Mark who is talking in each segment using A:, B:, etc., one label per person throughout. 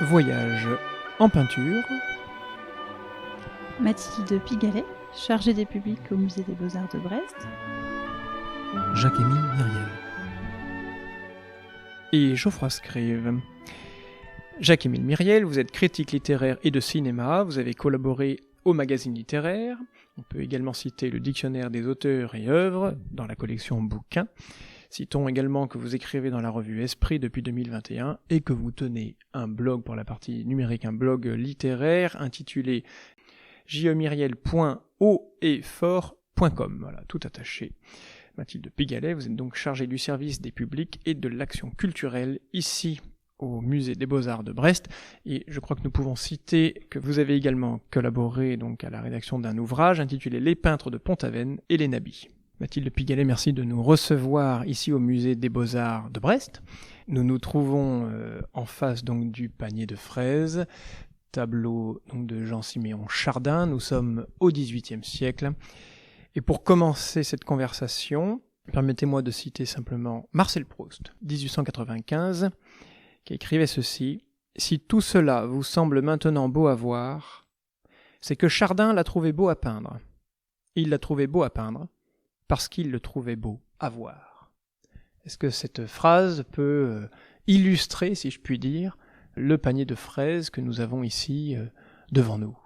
A: Voyage en peinture.
B: Mathilde Pigalet, chargée des publics au Musée des Beaux-Arts de Brest.
C: Jacques-Émile Myriel.
A: Et Geoffroy Scrive. Jacques-Émile Myriel, vous êtes critique littéraire et de cinéma, vous avez collaboré au magazine littéraire. On peut également citer le dictionnaire des auteurs et œuvres dans la collection Bouquins. Citons également que vous écrivez dans la revue Esprit depuis 2021 et que vous tenez un blog pour la partie numérique, un blog littéraire intitulé jemyriel.hautefort.com. Voilà, tout attaché. Mathilde Pigalet, vous êtes donc chargée du service des publics et de l'action culturelle ici au Musée des Beaux-Arts de Brest. Et je crois que nous pouvons citer que vous avez également collaboré donc à la rédaction d'un ouvrage intitulé Les peintres de Pont-Aven et les nabis. Mathilde Pigalet, merci de nous recevoir ici au Musée des Beaux-Arts de Brest. Nous nous trouvons en face donc du panier de fraises, tableau donc de Jean-Siméon Chardin. Nous sommes au XVIIIe siècle. Et pour commencer cette conversation, permettez-moi de citer simplement Marcel Proust, 1895, qui écrivait ceci : « Si tout cela vous semble maintenant beau à voir, c'est que Chardin l'a trouvé beau à peindre. Il l'a trouvé beau à peindre parce qu'il le trouvait beau à voir. » Est-ce que cette phrase peut illustrer, si je puis dire, le panier de fraises que nous avons ici devant nous ?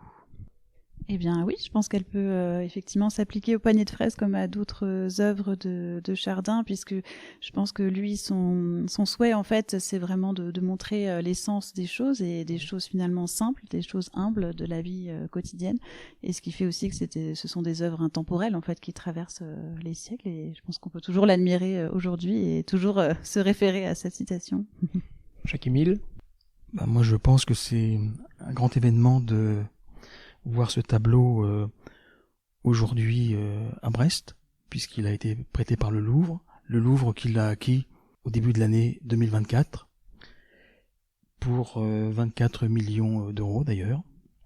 B: Eh bien oui, je pense qu'elle peut effectivement s'appliquer au panier de fraises comme à d'autres œuvres de Chardin, puisque je pense que lui, son souhait en fait, c'est vraiment de montrer l'essence des choses et des choses finalement simples, des choses humbles de la vie quotidienne, et ce qui fait aussi que ce sont des œuvres intemporelles en fait qui traversent les siècles, et je pense qu'on peut toujours l'admirer aujourd'hui et toujours se référer à cette citation.
A: Jacques-Émile ?
C: Moi je pense que c'est un grand événement de voir ce tableau aujourd'hui à Brest, puisqu'il a été prêté par le Louvre qu'il a acquis au début de l'année 2024, pour 24 millions d'euros d'ailleurs.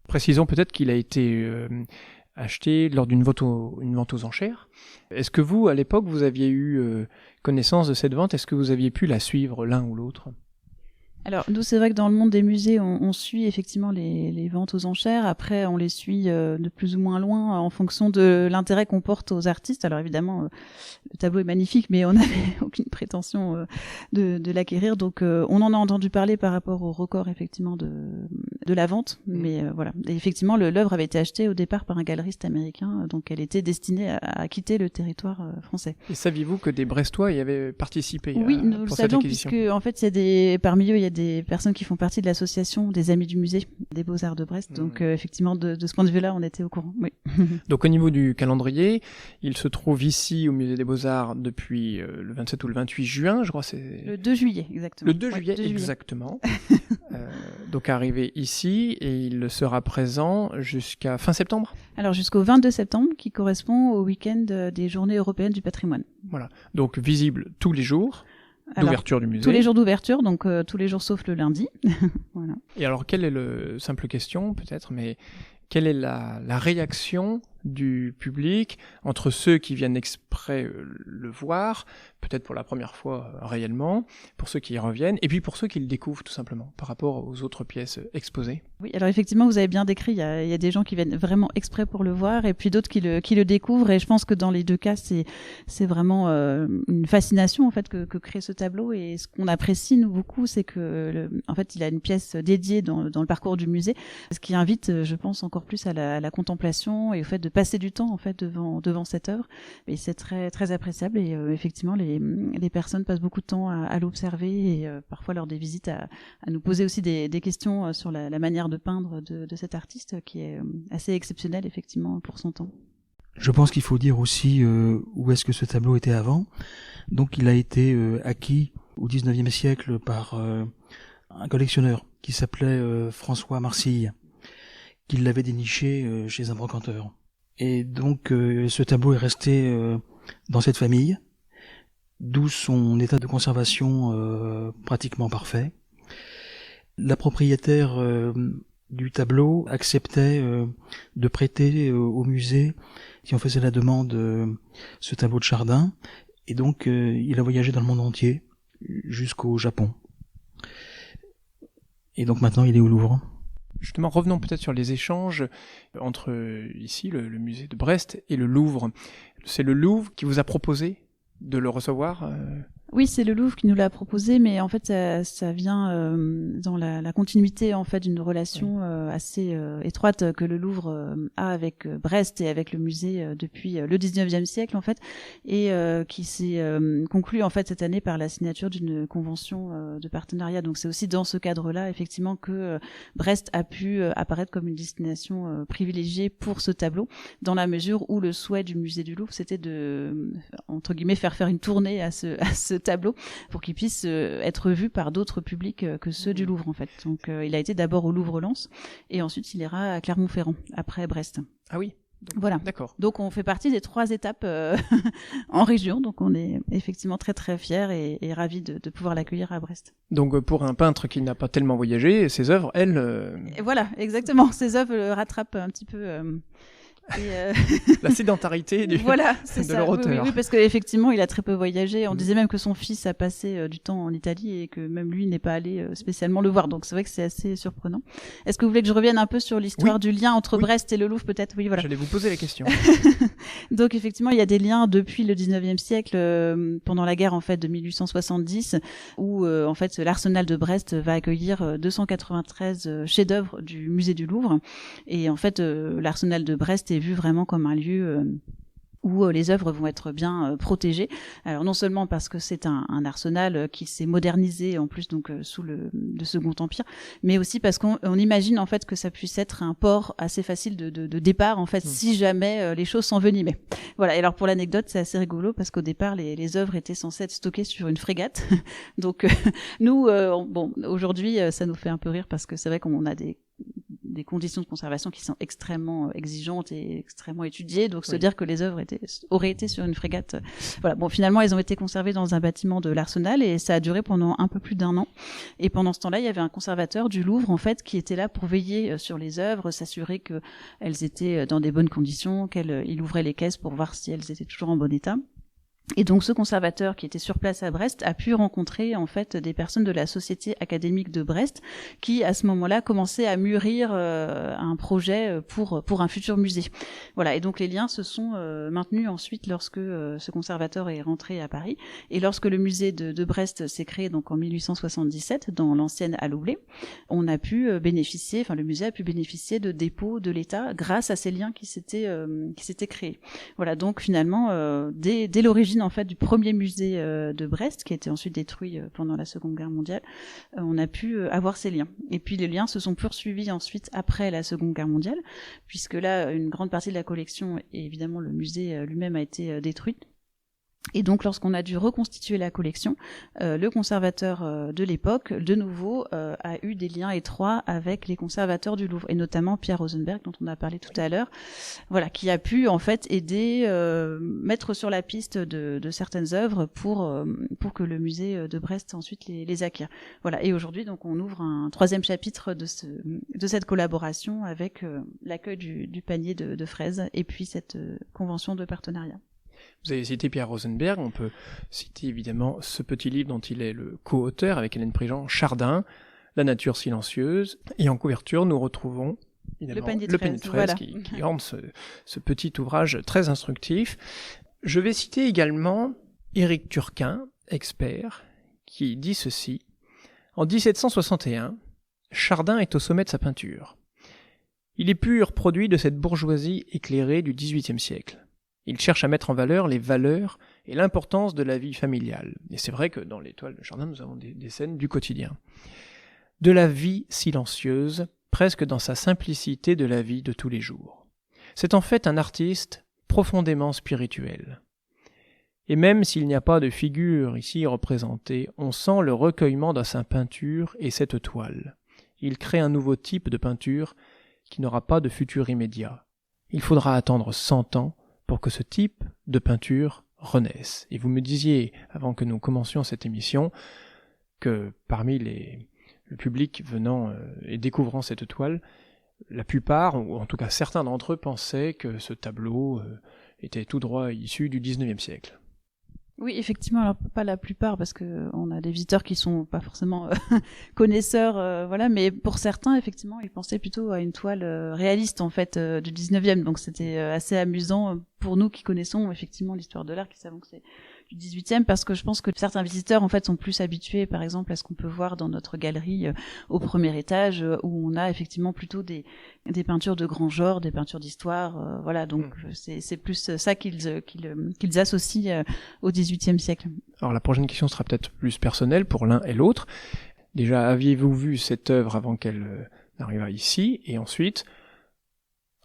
A: Précisons peut-être qu'il a été acheté lors d'une vente aux enchères. Est-ce que vous, à l'époque, vous aviez eu connaissance de cette vente ? Est-ce que vous aviez pu la suivre l'un ou l'autre ?
B: Alors, nous, c'est vrai que dans le monde des musées, on suit effectivement les ventes aux enchères. Après, on les suit de plus ou moins loin en fonction de l'intérêt qu'on porte aux artistes. Alors évidemment, le tableau est magnifique, mais on n'avait aucune prétention de l'acquérir. Donc, on en a entendu parler par rapport au record, effectivement, de la vente. Mais voilà. Et effectivement, l'œuvre avait été achetée au départ par un galeriste américain. Donc, elle était destinée à quitter le territoire français.
A: Et saviez-vous que des Brestois y avaient participé ?
B: Oui, nous le savions, puisque en fait, parmi eux, il y a des personnes qui font partie de l'association des Amis du Musée des Beaux-Arts de Brest. Donc, effectivement, de ce point de vue-là, on était au courant. Oui.
A: Donc, au niveau du calendrier, il se trouve ici au Musée des Beaux-Arts depuis le 27 ou le 28 juin, je crois. C'est
B: le 2 juillet, exactement.
A: Le 2 juillet, exactement. Donc, arrivé ici, et il sera présent jusqu'à fin septembre ?
B: Alors, jusqu'au 22 septembre, qui correspond au week-end des Journées européennes du patrimoine.
A: Voilà. Donc, visible tous les jours d'ouverture du musée.
B: Tous les jours d'ouverture, donc tous les jours sauf le lundi. Voilà.
A: Et alors, quelle est simple question peut-être, mais quelle est la réaction du public entre ceux qui viennent exprès le voir, peut-être pour la première fois réellement, pour ceux qui y reviennent, et puis pour ceux qui le découvrent tout simplement, par rapport aux autres pièces exposées ?
B: Oui, alors effectivement, vous avez bien décrit, il y a des gens qui viennent vraiment exprès pour le voir, et puis d'autres qui le découvrent, et je pense que dans les deux cas, c'est vraiment une fascination en fait que crée ce tableau, et ce qu'on apprécie nous beaucoup, c'est que en fait, il a une pièce dédiée dans le parcours du musée, ce qui invite, je pense, encore plus à la contemplation et au fait de passer du temps en fait devant cette œuvre, et c'est très très appréciable, et effectivement les personnes passent beaucoup de temps à l'observer, et parfois lors des visites à nous poser aussi des questions sur la manière de peindre de cet artiste qui est assez exceptionnel effectivement pour son temps.
C: Je pense qu'il faut dire aussi où est-ce que ce tableau était avant. Donc il a été acquis au 19e siècle par un collectionneur qui s'appelait François Marsille, qui l'avait déniché chez un brocanteur. Et donc ce tableau est resté dans cette famille, d'où son état de conservation pratiquement parfait. La propriétaire du tableau acceptait de prêter au musée, si on faisait la demande, ce tableau de Chardin, et donc il a voyagé dans le monde entier jusqu'au Japon. Et donc maintenant, il est au Louvre.
A: Justement, revenons peut-être sur les échanges entre ici, le musée de Brest, et le Louvre. C'est le Louvre qui vous a proposé de le recevoir
B: Oui, c'est le Louvre qui nous l'a proposé, mais en fait, ça vient dans la continuité en fait d'une relation assez étroite que le Louvre a avec Brest et avec le musée depuis le 19e siècle en fait, et qui s'est conclue en fait cette année par la signature d'une convention de partenariat. Donc c'est aussi dans ce cadre-là effectivement que Brest a pu apparaître comme une destination privilégiée pour ce tableau, dans la mesure où le souhait du musée du Louvre c'était de entre guillemets faire une tournée à ce tableau pour qu'il puisse être vu par d'autres publics que ceux du Louvre en fait. Donc il a été d'abord au Louvre-Lens et ensuite il ira à Clermont-Ferrand après Brest.
A: Ah oui.
B: Voilà.
A: D'accord.
B: Donc on fait partie des 3 étapes en région, donc on est effectivement très très fiers et ravis de pouvoir l'accueillir à Brest.
A: Donc pour un peintre qui n'a pas tellement voyagé, ses œuvres, elles...
B: Et voilà, exactement. Ses œuvres rattrapent un petit peu...
A: la sédentarité
B: voilà, c'est
A: de
B: ça.
A: leur auteur.
B: Oui, parce qu'effectivement, il a très peu voyagé. On disait même que son fils a passé du temps en Italie et que même lui n'est pas allé spécialement le voir. Donc c'est vrai que c'est assez surprenant. Est-ce que vous voulez que je revienne un peu sur l'histoire du lien entre Brest et le Louvre peut-être? Oui, voilà.
A: J'allais vous poser la question.
B: Donc effectivement, il y a des liens depuis le 19e siècle, pendant la guerre en fait de 1870, où en fait l'arsenal de Brest va accueillir 293 chefs-d'œuvre du musée du Louvre. Et en fait, l'arsenal de Brest est vu vraiment comme un lieu où les œuvres vont être bien protégées. Alors non seulement parce que c'est un arsenal qui s'est modernisé en plus donc sous le Second Empire, mais aussi parce qu'on imagine en fait que ça puisse être un port assez facile de départ en fait si jamais les choses s'envenimaient. Voilà. Et alors pour l'anecdote, c'est assez rigolo parce qu'au départ les œuvres étaient censées être stockées sur une frégate. Donc nous bon aujourd'hui ça nous fait un peu rire parce que c'est vrai qu'on a des conditions de conservation qui sont extrêmement exigeantes et extrêmement étudiées. Donc, se dire que les œuvres auraient été sur une frégate. Voilà. Bon, finalement, elles ont été conservées dans un bâtiment de l'Arsenal et ça a duré pendant un peu plus d'1 an. Et pendant ce temps-là, il y avait un conservateur du Louvre, en fait, qui était là pour veiller sur les œuvres, s'assurer qu'elles étaient dans des bonnes conditions, il ouvrait les caisses pour voir si elles étaient toujours en bon état. Et donc ce conservateur qui était sur place à Brest a pu rencontrer en fait des personnes de la Société académique de Brest qui à ce moment-là commençaient à mûrir un projet pour un futur musée. Voilà, et donc les liens se sont maintenus ensuite lorsque ce conservateur est rentré à Paris et lorsque le musée de Brest s'est créé donc en 1877 dans l'ancienne Halle Aublé, on a pu bénéficier, enfin le musée a pu bénéficier de dépôts de l'État grâce à ces liens qui s'étaient créés. Voilà, donc finalement dès l'origine en fait du premier musée de Brest qui a été ensuite détruit pendant la Seconde Guerre mondiale, on a pu avoir ces liens. Et puis les liens se sont poursuivis ensuite après la Seconde Guerre mondiale, puisque là une grande partie de la collection et évidemment le musée lui-même a été détruite. Et donc, lorsqu'on a dû reconstituer la collection, le conservateur de l'époque, de nouveau, a eu des liens étroits avec les conservateurs du Louvre, et notamment Pierre Rosenberg, dont on a parlé tout à l'heure, voilà, qui a pu en fait aider, mettre sur la piste de certaines œuvres pour que le musée de Brest ensuite les acquiert. Voilà. Et aujourd'hui, donc, on ouvre un 3e chapitre de cette collaboration avec l'accueil du panier de fraises et puis cette convention de partenariat.
A: Vous avez cité Pierre Rosenberg, on peut citer évidemment ce petit livre dont il est le co-auteur avec Hélène Prigent, Chardin, La nature silencieuse, et en couverture nous retrouvons évidemment le panier de fraises voilà. qui orne ce petit ouvrage très instructif. Je vais citer également Éric Turquin, expert, qui dit ceci. En 1761, Chardin est au sommet de sa peinture. Il est pur produit de cette bourgeoisie éclairée du XVIIIe siècle. Il cherche à mettre en valeur les valeurs et l'importance de la vie familiale. Et c'est vrai que dans les toiles de Chardin, nous avons des scènes du quotidien. De la vie silencieuse, presque dans sa simplicité de la vie de tous les jours. C'est en fait un artiste profondément spirituel. Et même s'il n'y a pas de figure ici représentée, on sent le recueillement dans sa peinture et cette toile. Il crée un nouveau type de peinture qui n'aura pas de futur immédiat. Il faudra attendre 100 ans pour que ce type de peinture renaisse. Et vous me disiez, avant que nous commencions cette émission, que parmi le public venant et découvrant cette toile, la plupart, ou en tout cas certains d'entre eux, pensaient que ce tableau était tout droit issu du XIXe siècle.
B: Oui, effectivement, alors pas la plupart, parce que on a des visiteurs qui sont pas forcément connaisseurs, voilà, mais pour certains, effectivement, ils pensaient plutôt à une toile réaliste, en fait, du 19e, donc c'était assez amusant pour nous qui connaissons effectivement l'histoire de l'art, qui savons que c'est du 18e, parce que je pense que certains visiteurs, en fait, sont plus habitués, par exemple, à ce qu'on peut voir dans notre galerie au premier étage, où on a effectivement plutôt des peintures de grand genre, des peintures d'histoire, voilà, donc c'est plus ça qu'ils associent au XVIIIe siècle.
A: Alors la prochaine question sera peut-être plus personnelle pour l'un et l'autre. Déjà, aviez-vous vu cette œuvre avant qu'elle n'arrivât ici? Et ensuite,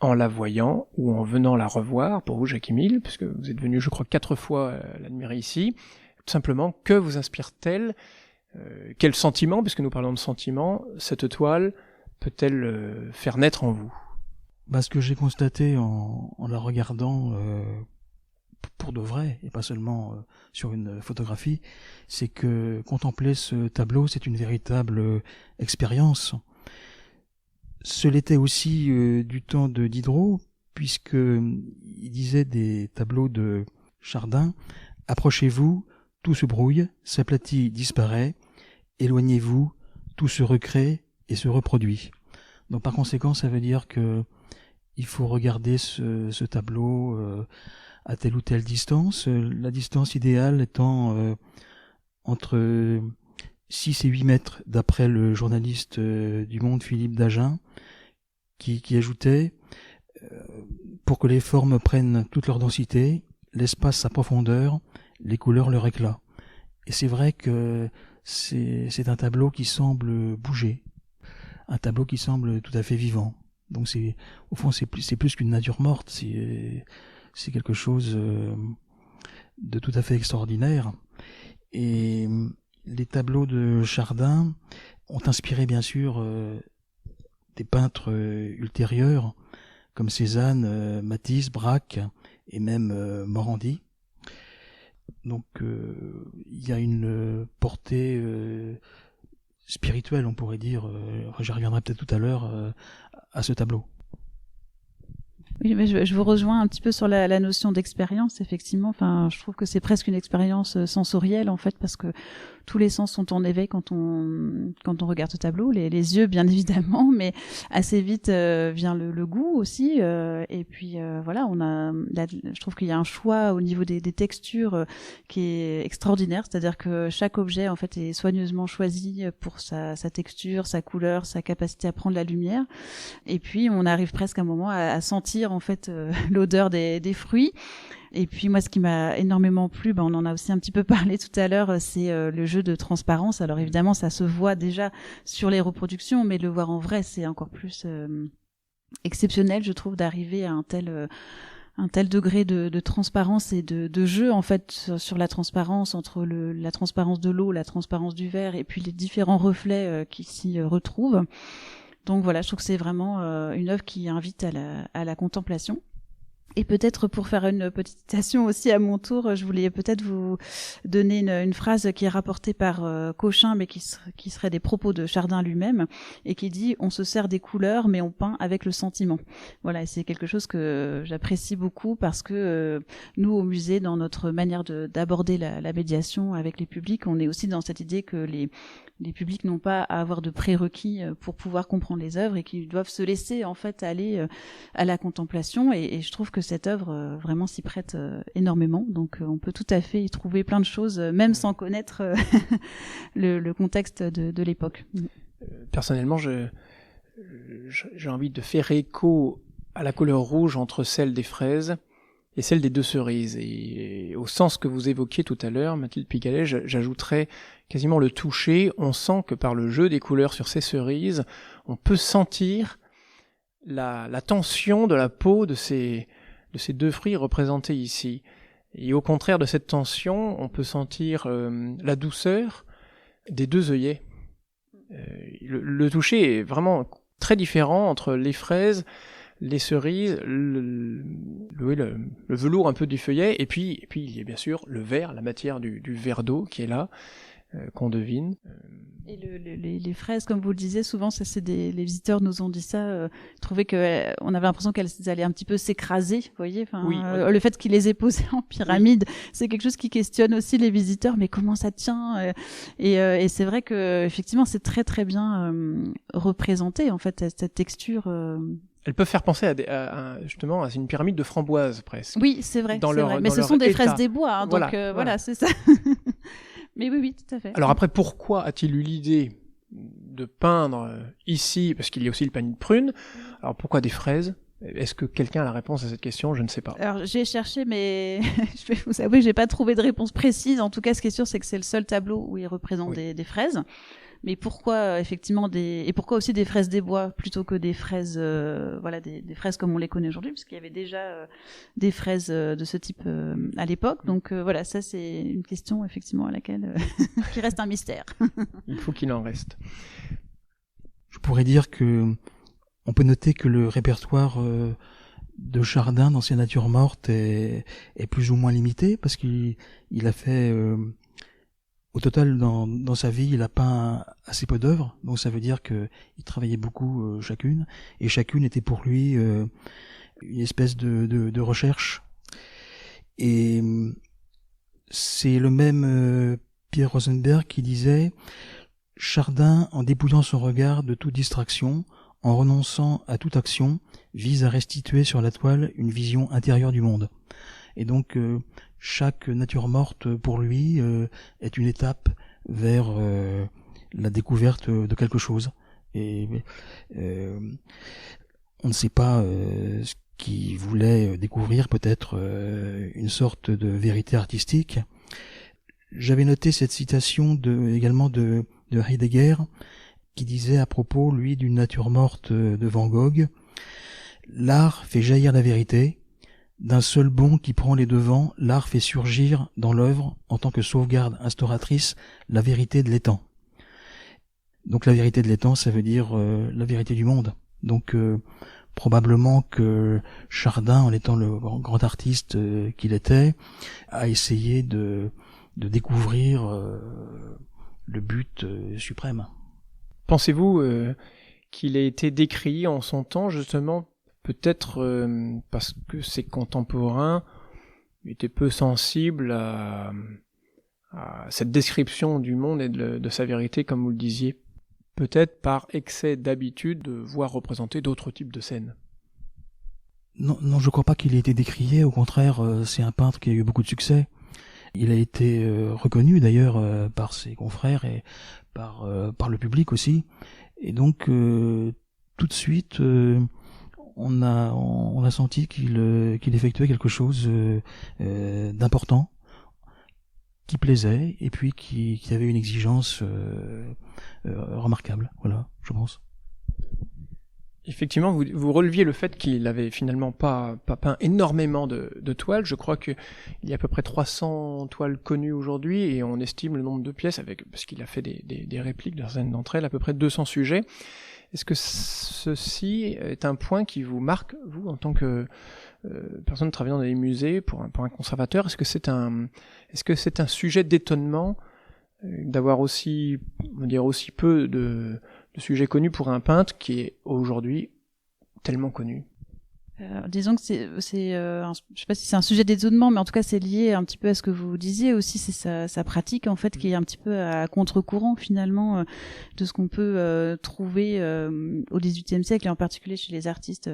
A: en la voyant ou en venant la revoir, pour vous, Jacques-Émile, puisque vous êtes venu, je crois, 4 fois l'admirer ici, tout simplement, que vous inspire-t-elle? Quel sentiment, puisque nous parlons de sentiment, cette toile peut-elle faire naître en vous?
C: Ce que j'ai constaté en la regardant pour de vrai, et pas seulement sur une photographie, c'est que contempler ce tableau, c'est une véritable expérience. Ce l'était aussi du temps de Diderot, puisque il disait des tableaux de Chardin: approchez-vous, tout se brouille, s'aplatit, disparaît, éloignez-vous, tout se recrée et se reproduit. Donc par conséquent, ça veut dire que il faut regarder ce tableau à telle ou telle distance, la distance idéale étant entre 6 et 8 mètres, d'après le journaliste du Monde Philippe Dagen, qui ajoutait pour que les formes prennent toute leur densité, l'espace sa profondeur, les couleurs leur éclat. Et c'est vrai que c'est un tableau qui semble bouger, un tableau qui semble tout à fait vivant. Donc au fond c'est plus qu'une nature morte, c'est quelque chose de tout à fait extraordinaire. Et les tableaux de Chardin ont inspiré bien sûr des peintres ultérieurs comme Cézanne, Matisse, Braque et même Morandi. Donc il y a une portée spirituelle, on pourrait dire, je reviendrai peut-être tout à l'heure à ce tableau.
B: Oui, mais je vous rejoins un petit peu sur la notion d'expérience, effectivement. Enfin, je trouve que c'est presque une expérience sensorielle, en fait, parce que tous les sens sont en éveil quand on regarde ce tableau. Les yeux, bien évidemment, mais assez vite vient le goût aussi. Et puis, voilà, je trouve qu'il y a un choix au niveau des textures qui est extraordinaire. C'est-à-dire que chaque objet, en fait, est soigneusement choisi pour sa texture, sa couleur, sa capacité à prendre la lumière. Et puis, on arrive presque à un moment à sentir en fait l'odeur des fruits. Et puis moi, ce qui m'a énormément plu, on en a aussi un petit peu parlé tout à l'heure, c'est le jeu de transparence. Alors évidemment, ça se voit déjà sur les reproductions, mais le voir en vrai, c'est encore plus exceptionnel, je trouve, d'arriver à un tel degré de transparence et de jeu en fait sur la transparence, entre la transparence de l'eau, la transparence du verre et puis les différents reflets qui s'y retrouvent. Donc voilà, je trouve que c'est vraiment une œuvre qui invite à la contemplation. Et peut-être pour faire une petite citation aussi à mon tour, je voulais peut-être vous donner une phrase qui est rapportée par Cochin, mais qui serait des propos de Chardin lui-même, et qui dit « On se sert des couleurs, mais on peint avec le sentiment ». Voilà, et c'est quelque chose que j'apprécie beaucoup parce que nous, au musée, dans notre manière d'aborder la médiation avec les publics, on est aussi dans cette idée que les publics n'ont pas à avoir de prérequis pour pouvoir comprendre les œuvres et qu'ils doivent se laisser en fait aller à la contemplation, et je trouve que cette œuvre vraiment s'y prête énormément, donc on peut tout à fait y trouver plein de choses même sans connaître le contexte de l'époque.
A: Personnellement, j'ai envie de faire écho à la couleur rouge entre celle des fraises et celle des 2 cerises, et au sens que vous évoquiez tout à l'heure, Mathilde Pigalet, j'ajouterais quasiment le toucher. On sent que par le jeu des couleurs sur ces cerises, on peut sentir la tension de la peau de ces 2 fruits représentés ici. Et au contraire de cette tension, on peut sentir la douceur des 2 œillets. Le toucher est vraiment très différent entre les fraises, les cerises, le velours un peu du feuillet, et puis il y a bien sûr le verre, la matière du verre d'eau qui est là. qu'on devine.
B: Et les fraises, comme vous le disiez, souvent, les visiteurs nous ont dit ça, trouvaient que on avait l'impression qu'elles allaient un petit peu s'écraser, vous voyez. Enfin,
A: Oui.
B: Le fait qu'ils les aient posées en pyramide, c'est quelque chose qui questionne aussi les visiteurs. Mais comment ça tient et c'est vrai que effectivement, c'est très très bien représenté en fait cette texture.
A: Elles peuvent faire penser justement à une pyramide de framboises presque.
B: Oui, c'est vrai. Mais ce
A: leur
B: sont des
A: état.
B: fraises des bois, hein,
A: Voilà,
B: donc voilà, c'est ça. Mais oui, tout à fait.
A: Alors après, pourquoi a-t-il eu l'idée de peindre ici, parce qu'il y a aussi le panier de prunes, alors pourquoi des fraises ? Est-ce que quelqu'un a la réponse à cette question ? Je ne sais pas.
B: Alors j'ai cherché, mais je vais vous avouer, j'ai pas trouvé de réponse précise. En tout cas, ce qui est sûr, c'est que c'est le seul tableau où il représente des fraises. Mais pourquoi effectivement et pourquoi aussi des fraises des bois plutôt que des fraises, des fraises comme on les connaît aujourd'hui, parce qu'il y avait déjà des fraises de ce type à l'époque. Donc voilà, ça c'est une question effectivement à laquelle qui reste un mystère.
A: Il faut qu'il en reste.
C: Je pourrais dire que on peut noter que le répertoire de Chardin dans ses natures mortes est plus ou moins limité, parce qu'il a fait au total, dans sa vie, il a peint assez peu d'œuvres, donc ça veut dire que il travaillait beaucoup chacune, et chacune était pour lui une espèce de recherche. Et c'est le même Pierre Rosenberg qui disait « Chardin, en dépouillant son regard de toute distraction, en renonçant à toute action, vise à restituer sur la toile une vision intérieure du monde. » Et donc chaque nature morte pour lui est une étape vers la découverte de quelque chose. Et on ne sait pas ce qu'il voulait découvrir, peut-être une sorte de vérité artistique. J'avais noté cette citation également de Heidegger, qui disait à propos, lui, d'une nature morte de Van Gogh: « L'art fait jaillir la vérité. D'un seul bond qui prend les devants, l'art fait surgir dans l'œuvre, en tant que sauvegarde instauratrice, la vérité de l'étang. » Donc la vérité de l'étang, ça veut dire la vérité du monde. Donc probablement que Chardin, en étant le grand artiste qu'il était, a essayé de découvrir le but suprême.
A: Pensez-vous qu'il a été décrit en son temps, justement, peut-être parce que ses contemporains étaient peu sensibles à cette description du monde et de sa vérité, comme vous le disiez, peut-être par excès d'habitude de voir représenter d'autres types de scènes.
C: Non, je crois pas qu'il ait été décrié, au contraire, c'est un peintre qui a eu beaucoup de succès. Il a été reconnu d'ailleurs par ses confrères et par le public aussi. Et donc tout de suite on a senti qu'il effectuait quelque chose d'important, qui plaisait, et puis qui avait une exigence remarquable. Voilà, je pense.
A: Effectivement, vous releviez le fait qu'il avait finalement pas peint énormément de toiles. Je crois qu'il y a à peu près 300 toiles connues aujourd'hui, et on estime le nombre de pièces, parce qu'il a fait des répliques de certaines d'entre elles, à peu près 200 sujets. Est-ce que ceci est un point qui vous marque, vous, en tant que personne travaillant dans les musées, pour un conservateur? Est-ce que c'est un sujet d'étonnement d'avoir aussi peu de sujets connus pour un peintre qui est aujourd'hui tellement connu?
B: Disons que je sais pas si c'est un sujet d'étonnement, mais en tout cas c'est lié un petit peu à ce que vous disiez aussi, c'est sa pratique en fait qui est un petit peu à contre-courant finalement de ce qu'on peut trouver au XVIIIe siècle, et en particulier chez les artistes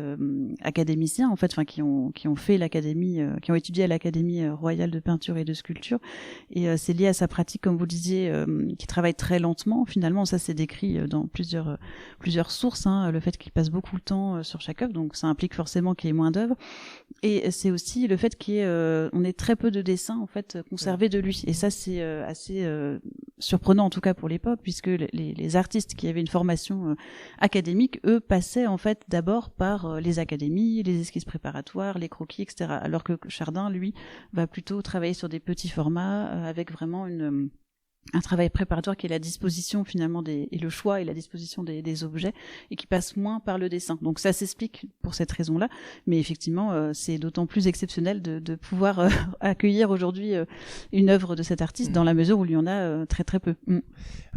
B: académiciens en fait, enfin qui ont fait l'académie, qui ont étudié à l'Académie royale de peinture et de sculpture, et c'est lié à sa pratique, comme vous le disiez, qui travaille très lentement finalement. Ça c'est décrit dans plusieurs sources, hein, le fait qu'il passe beaucoup de temps sur chaque œuvre, donc ça implique forcément qu'il y ait moins d'œuvres, et c'est aussi le fait on ait très peu de dessins en fait conservés de lui, et ça c'est assez surprenant en tout cas pour l'époque, puisque les artistes qui avaient une formation académique, eux, passaient en fait d'abord par les académies, les esquisses préparatoires, les croquis, etc., alors que Chardin, lui, va plutôt travailler sur des petits formats avec vraiment un travail préparatoire qui est la disposition finalement et le choix et la disposition des objets et qui passe moins par le dessin. Donc ça s'explique pour cette raison-là, mais effectivement c'est d'autant plus exceptionnel de pouvoir accueillir aujourd'hui une œuvre de cet artiste dans la mesure où il y en a très très peu.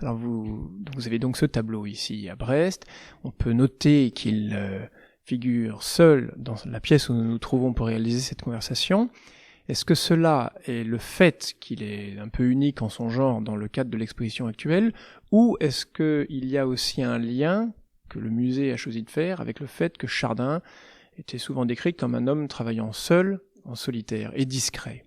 A: Alors vous avez donc ce tableau ici à Brest. On peut noter qu'il figure seul dans la pièce où nous nous trouvons pour réaliser cette conversation. Est-ce que cela est le fait qu'il est un peu unique en son genre dans le cadre de l'exposition actuelle, ou est-ce qu'il y a aussi un lien que le musée a choisi de faire avec le fait que Chardin était souvent décrit comme un homme travaillant seul, en solitaire et discret?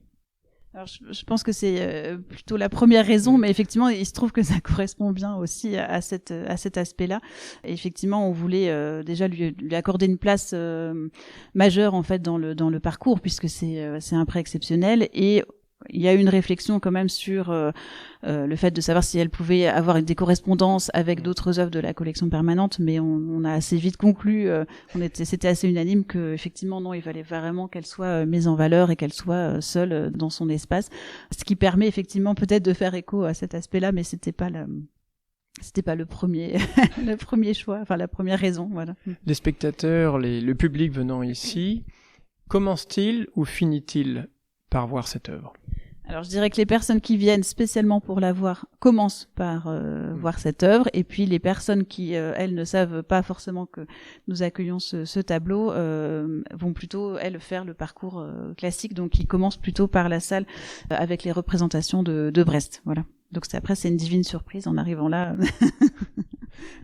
B: Alors, je pense que c'est plutôt la première raison, mais effectivement, il se trouve que ça correspond bien aussi à cet aspect-là. Et effectivement, on voulait déjà lui accorder une place majeure en fait dans le parcours, puisque c'est un prêt exceptionnel. Et il y a eu une réflexion quand même sur le fait de savoir si elle pouvait avoir des correspondances avec d'autres œuvres de la collection permanente, mais on a assez vite conclu, c'était assez unanime que effectivement non, il fallait vraiment qu'elle soit mise en valeur et qu'elle soit seule dans son espace, ce qui permet effectivement peut-être de faire écho à cet aspect-là, mais c'était pas le premier le premier choix, enfin la première raison, voilà.
A: Les spectateurs, le public venant ici, commence-t-il ou finit-il par voir cette œuvre?
B: Alors je dirais que les personnes qui viennent spécialement pour la voir commencent par voir cette œuvre, et puis les personnes qui elles ne savent pas forcément que nous accueillons ce tableau vont plutôt elles faire le parcours classique, donc ils commencent plutôt par la salle avec les représentations de Brest, voilà. Donc après c'est une divine surprise en arrivant là.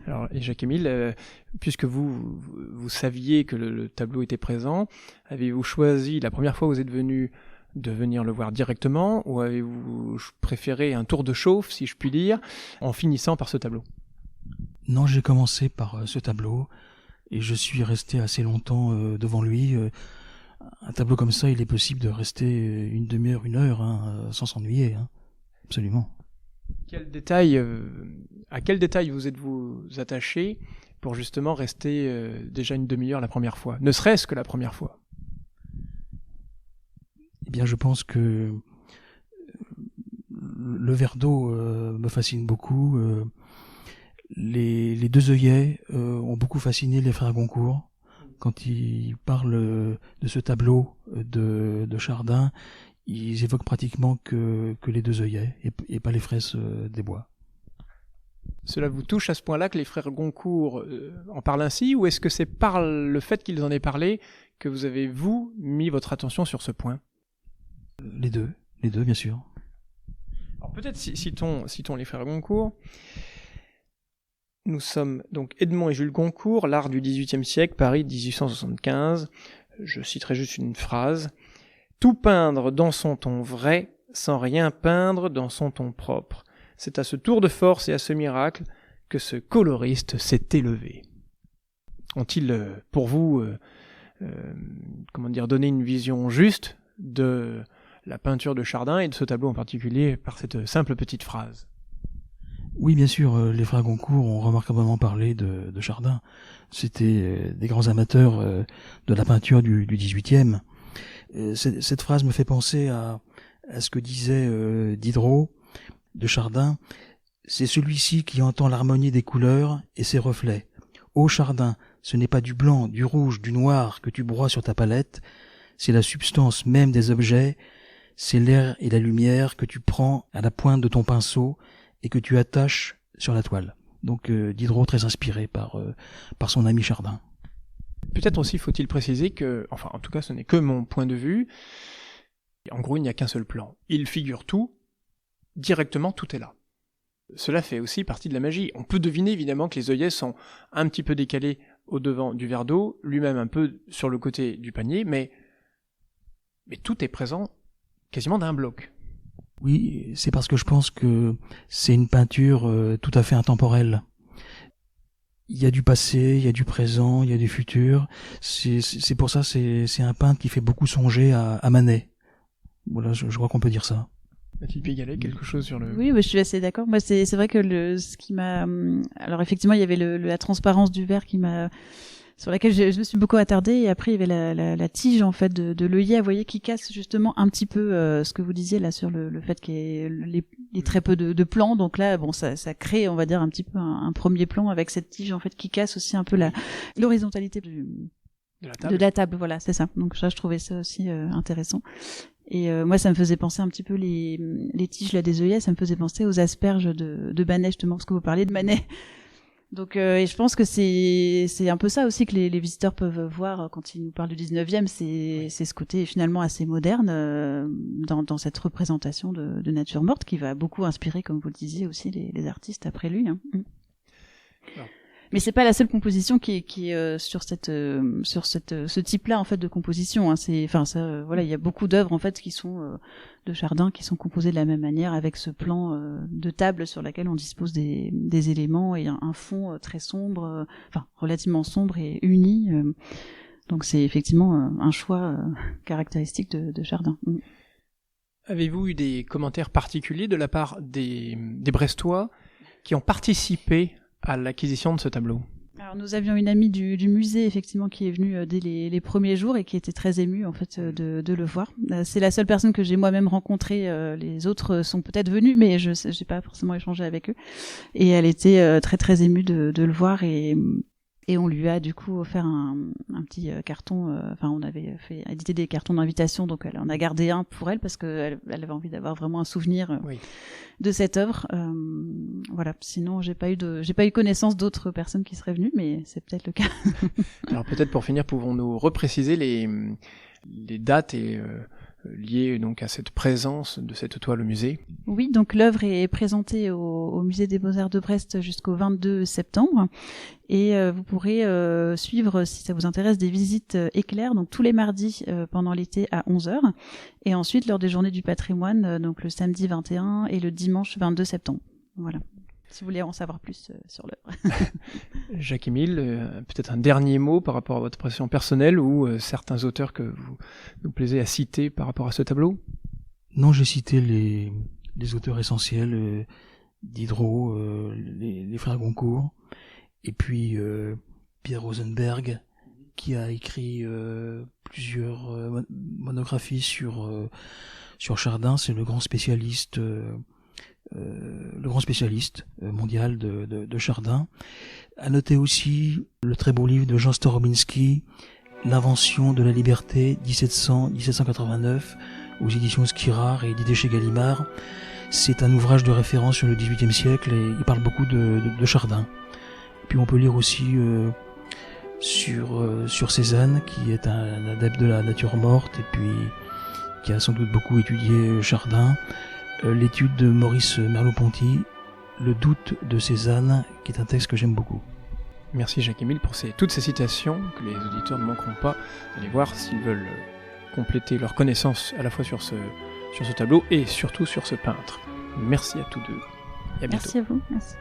A: Alors, et Jacques-Émile, puisque vous saviez que le tableau était présent, avez-vous choisi la première fois où vous êtes venu de venir le voir directement, ou avez-vous préféré un tour de chauffe, si je puis dire, en finissant par ce tableau?
C: Non, j'ai commencé par ce tableau et je suis resté assez longtemps devant lui. Un tableau comme ça, il est possible de rester une demi-heure, une heure, sans s'ennuyer, absolument.
A: À quel détail vous êtes-vous attaché pour justement rester déjà une demi-heure la première fois, ne serait-ce que la première fois?
C: Eh bien, je pense que le verre d'eau me fascine beaucoup. Les deux œillets ont beaucoup fasciné les frères Goncourt. Quand ils parlent de ce tableau de Chardin, ils évoquent pratiquement que les deux œillets et pas les fraises des bois.
A: Cela vous touche à ce point-là que les frères Goncourt en parlent ainsi, ou est-ce que c'est par le fait qu'ils en aient parlé que vous avez, vous, mis votre attention sur ce point?
C: Les deux, bien sûr.
A: Alors peut-être citons les frères Goncourt. Nous sommes donc Edmond et Jules Goncourt, l'art du XVIIIe siècle, Paris 1875. Je citerai juste une phrase. Tout peindre dans son ton vrai, sans rien peindre dans son ton propre. C'est à ce tour de force et à ce miracle que ce coloriste s'est élevé. Ont-ils, pour vous, donné une vision juste de la peinture de Chardin et de ce tableau en particulier par cette simple petite phrase?
C: Oui, bien sûr, les frères Goncourt ont remarquablement parlé de Chardin. C'était des grands amateurs de la peinture du XVIIIe. Cette phrase me fait penser à ce que disait Diderot de Chardin. C'est celui-ci qui entend l'harmonie des couleurs et ses reflets. Ô Chardin, ce n'est pas du blanc, du rouge, du noir que tu broies sur ta palette, c'est la substance même des objets, c'est l'air et la lumière que tu prends à la pointe de ton pinceau et que tu attaches sur la toile. Donc Diderot très inspiré par son ami Chardin.
A: Peut-être aussi faut-il préciser que, enfin en tout cas ce n'est que mon point de vue, en gros il n'y a qu'un seul plan. Il figure tout, directement tout est là. Cela fait aussi partie de la magie. On peut deviner évidemment que les œillets sont un petit peu décalés au devant du verre d'eau, lui-même un peu sur le côté du panier, mais tout est présent quasiment d'un bloc.
C: Oui, c'est parce que je pense que c'est une peinture tout à fait intemporelle. Il y a du passé, il y a du présent, il y a du futur. C'est pour ça, c'est un peintre qui fait beaucoup songer à Manet. Voilà, je crois qu'on peut dire ça.
A: Mathilde Pigalet, quelque chose sur le...
B: Oui, je suis assez d'accord. Moi, c'est vrai que ce qui m'a... Alors effectivement, il y avait la transparence du verre qui m'a sur laquelle je me suis beaucoup attardée. Et après, il y avait la tige en fait de l'œillet, vous voyez, qui casse justement un petit peu ce que vous disiez là sur le fait qu'il y ait les très peu de plans. Donc là, bon, ça crée, on va dire, un petit peu un premier plan avec cette tige en fait qui casse aussi un peu l'horizontalité de la table. Voilà, c'est ça. Donc ça, je trouvais ça aussi intéressant. Et moi, ça me faisait penser un petit peu les tiges là des œillets, ça me faisait penser aux asperges de Manet justement, parce que vous parliez de Manet. Donc, et je pense que c'est un peu ça aussi que les visiteurs peuvent voir quand ils nous parlent du 19e, c'est ce côté finalement assez moderne dans cette représentation de nature morte qui va beaucoup inspirer, comme vous le disiez aussi, les artistes après lui. Hein.
A: Alors.
B: Mais c'est pas la seule composition qui est sur ce type-là en fait de composition. Hein. Voilà, il y a beaucoup d'œuvres en fait qui sont de Chardin qui sont composées de la même manière avec ce plan de table sur laquelle on dispose des éléments et un fond très sombre, relativement sombre et uni. Donc c'est effectivement un choix caractéristique de Chardin.
A: Avez-vous eu des commentaires particuliers de la part des Brestois qui ont participé à l'acquisition de ce tableau?
B: Alors nous avions une amie du musée effectivement qui est venue dès les premiers jours et qui était très émue en fait de le voir. C'est la seule personne que j'ai moi-même rencontrée. Les autres sont peut-être venus, mais j'ai pas forcément échangé avec eux. Et elle était très très émue de le voir et on lui a du coup offert un petit carton. On avait fait éditer des cartons d'invitation, donc elle en a gardé un pour elle parce que elle avait envie d'avoir vraiment un souvenir de cette œuvre. Voilà. Sinon, j'ai pas eu connaissance d'autres personnes qui seraient venues, mais c'est peut-être le cas.
A: Alors peut-être pour finir, pouvons-nous repréciser les dates et liées donc à cette présence de cette toile au musée?
B: Oui, donc l'œuvre est présentée au Musée des Beaux-Arts de Brest jusqu'au 22 septembre. Et vous pourrez suivre, si ça vous intéresse, des visites éclairs, donc tous les mardis pendant l'été à 11h. Et ensuite, lors des journées du patrimoine, donc le samedi 21 et le dimanche 22 septembre. Voilà. Si vous voulez en savoir plus sur l'œuvre.
A: Jacques-Émile, peut-être un dernier mot par rapport à votre impression personnelle ou certains auteurs que vous nous plaisez à citer par rapport à ce tableau?
C: Non, j'ai cité les auteurs essentiels, Diderot, les frères Goncourt, et puis Pierre Rosenberg, qui a écrit plusieurs monographies sur Chardin. C'est le grand spécialiste mondial de Chardin. À noter aussi le très beau livre de Jean Storobinski, L'invention de la liberté 1700-1789, aux éditions Skirard et édité chez Gallimard. C'est un ouvrage de référence sur le XVIIIe siècle et il parle beaucoup de Chardin. Puis on peut lire aussi sur Cézanne, qui est un adepte de la nature morte et puis qui a sans doute beaucoup étudié Chardin. L'étude de Maurice Merleau-Ponty, Le doute de Cézanne, qui est un texte que j'aime beaucoup.
A: Merci Jacques-Émile pour toutes ces citations que les auditeurs ne manqueront pas d'aller voir s'ils veulent compléter leur connaissance à la fois sur ce tableau et surtout sur ce peintre. Merci à tous deux et à bientôt.
B: Merci à vous. Merci.